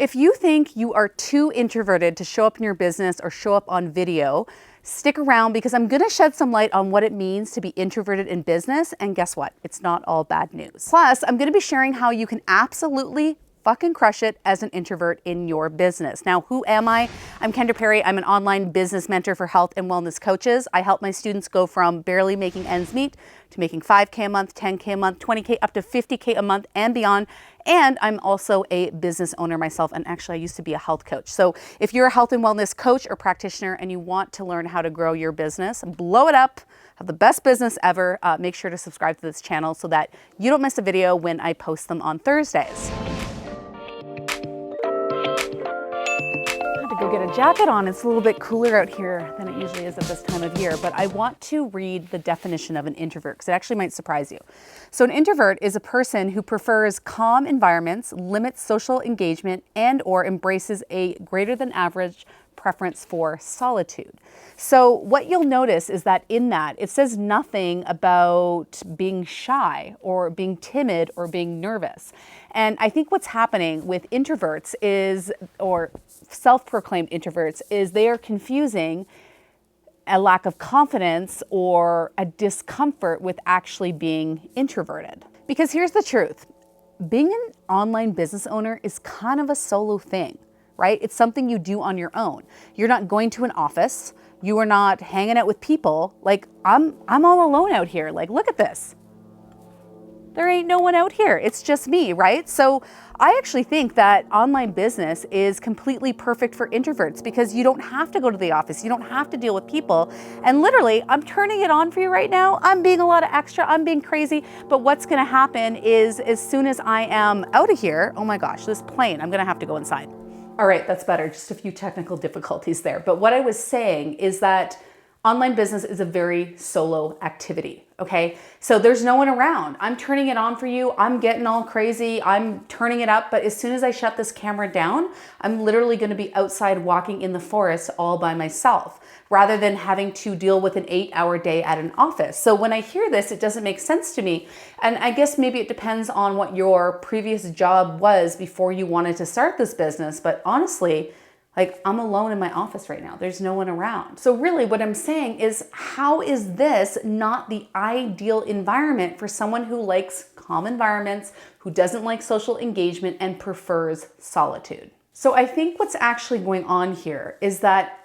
If you think you are too introverted to show up in your business or show up on video, stick around because I'm gonna shed some light on what it means to be introverted in business. And guess what? It's not all bad news. Plus, I'm gonna be sharing how you can absolutely fucking crush it as an introvert in your business. Now, who am I? I'm Kendra Perry. I'm an online business mentor for health and wellness coaches. I help my students go from barely making ends meet to making 5K a month, 10K a month, 20K, up to 50K a month and beyond. And I'm also a business owner myself. And actually, I used to be a health coach. So if you're a health and wellness coach or practitioner and you want to learn how to grow your business, blow it up, have the best business ever, make sure to subscribe to this channel so that you don't miss a video when I post them on Thursdays. Go get a jacket on. It's a little bit cooler out here than it usually is at this time of year, but I want to read the definition of an introvert because it actually might surprise you. So an introvert is a person who prefers calm environments, limits social engagement, and or embraces a greater than average preference for solitude. So what you'll notice is that in that, it says nothing about being shy or being timid or being nervous. And I think what's happening with introverts is, or self-proclaimed introverts, is they are confusing a lack of confidence or a discomfort with actually being introverted. Because here's the truth, being an online business owner is kind of a solo thing, right? It's something you do on your own. You're not going to an office. You are not hanging out with people. Like I'm all alone out here. Like, look at this. There ain't no one out here. It's just me, right? So I actually think that online business is completely perfect for introverts because you don't have to go to the office. You don't have to deal with people. And literally, I'm turning it on for you right now. I'm being a lot of extra. I'm being crazy. But what's going to happen is as soon as I am out of here, oh my gosh, this plane, I'm going to have to go inside. All right, that's better. Just a few technical difficulties there. But what I was saying is that online business is a very solo activity, okay? So there's no one around. I'm turning it on for you. I'm getting all crazy. I'm turning it up. But as soon as I shut this camera down, I'm literally gonna be outside walking in the forest all by myself, rather than having to deal with an 8-hour day at an office. So when I hear this, it doesn't make sense to me. And I guess maybe it depends on what your previous job was before you wanted to start this business. But honestly, like I'm alone in my office right now. There's no one around. So really what I'm saying is, how is this not the ideal environment for someone who likes calm environments, who doesn't like social engagement and prefers solitude? So I think what's actually going on here is that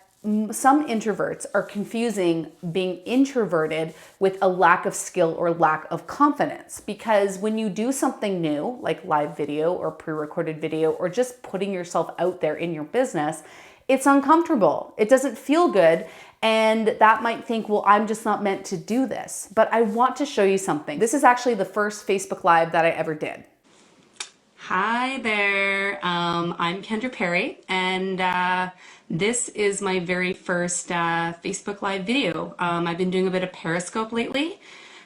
some introverts are confusing being introverted with a lack of skill or lack of confidence. Because when you do something new, like live video or pre-recorded video, or just putting yourself out there in your business, it's uncomfortable. It doesn't feel good. And that might think, well, I'm just not meant to do this. But I want to show you something. This is actually the first Facebook Live that I ever did. Hi there, I'm Kendra Perry, and this is my very first Facebook Live video. I've been doing a bit of Periscope lately,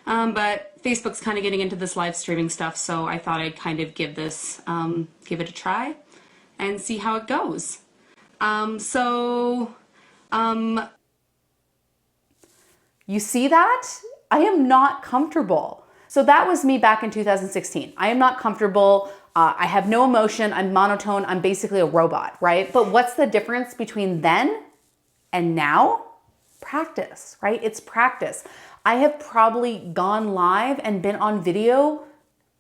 but Facebook's kind of getting into this live streaming stuff, so I thought I'd kind of give it a try and see how it goes. You see that? I am not comfortable. So that was me back in 2016. I am not comfortable. I have no emotion. I'm monotone. I'm basically a robot, right? But what's the difference between then and now? Practice, right? It's practice. I have probably gone live and been on video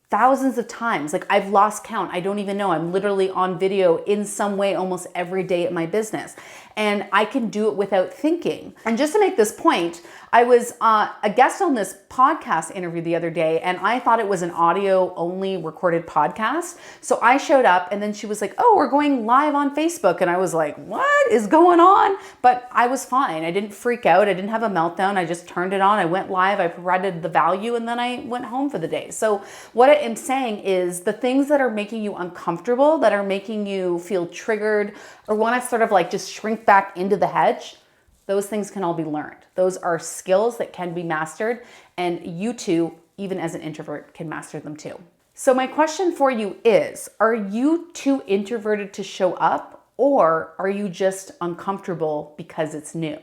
thousands of times. Like I've lost count. I don't even know. I'm literally on video in some way almost every day at my business. And I can do it without thinking. And just to make this point, I was a guest on this podcast interview the other day, and I thought it was an audio only recorded podcast. So I showed up and then she was like, oh, we're going live on Facebook. And I was like, what is going on? But I was fine. I didn't freak out. I didn't have a meltdown. I just turned it on. I went live. I provided the value and then I went home for the day. So what I am saying is the things that are making you uncomfortable, that are making you feel triggered or want to sort of like just shrink back into the hedge, those things can all be learned. Those are skills that can be mastered, and you too, even as an introvert, can master them too. So my question for you is, are you too introverted to show up, or are you just uncomfortable because it's new?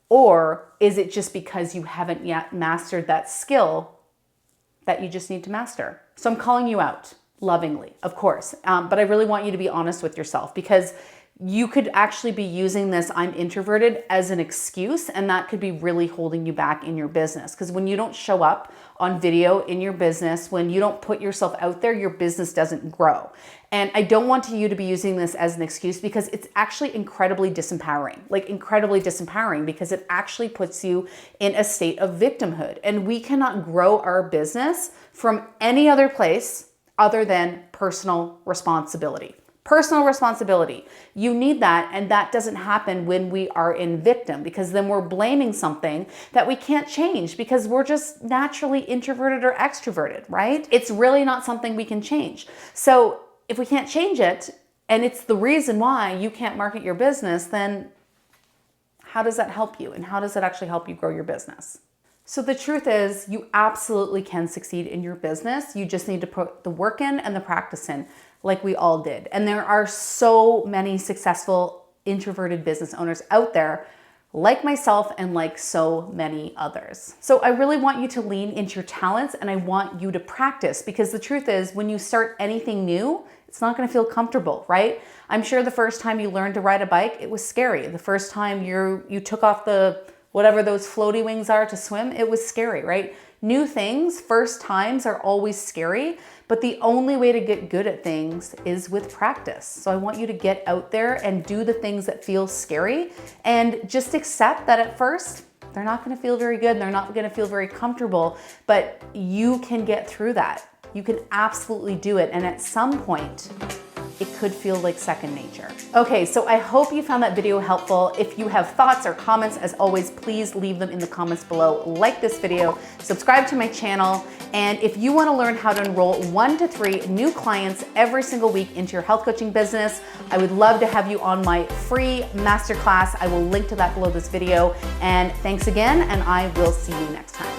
Or is it just because you haven't yet mastered that skill that you just need to master? So I'm calling you out. lovingly, of course. But I really want you to be honest with yourself, because you could actually be using this "I'm introverted" as an excuse, and that could be really holding you back in your business. Because when you don't show up on video in your business, when you don't put yourself out there, your business doesn't grow. And I don't want you to be using this as an excuse, because it's actually incredibly disempowering, because it actually puts you in a state of victimhood. And we cannot grow our business from any other place other than personal responsibility. Personal responsibility. You need that, and that doesn't happen when we are in victim, because then we're blaming something that we can't change because we're just naturally introverted or extroverted, right? It's really not something we can change. So if we can't change it, and it's the reason why you can't market your business, then how does that help you? And how does it actually help you grow your business? So the truth is, you absolutely can succeed in your business. You just need to put the work in and the practice in, like we all did. And there are so many successful introverted business owners out there, like myself and like so many others. So I really want you to lean into your talents, and I want you to practice, because the truth is, when you start anything new, it's not going to feel comfortable, right? I'm sure the first time you learned to ride a bike, it was scary. The first time you took off the whatever those floaty wings are to swim, it was scary, right? New things, first times are always scary, but the only way to get good at things is with practice. So I want you to get out there and do the things that feel scary, and just accept that at first, they're not gonna feel very good, and they're not gonna feel very comfortable, but you can get through that. You can absolutely do it, and at some point, it could feel like second nature. Okay, so I hope you found that video helpful. If you have thoughts or comments, as always, please leave them in the comments below. Like this video, subscribe to my channel, and if you wanna learn how to enroll 1 to 3 new clients every single week into your health coaching business, I would love to have you on my free masterclass. I will link to that below this video. And thanks again, and I will see you next time.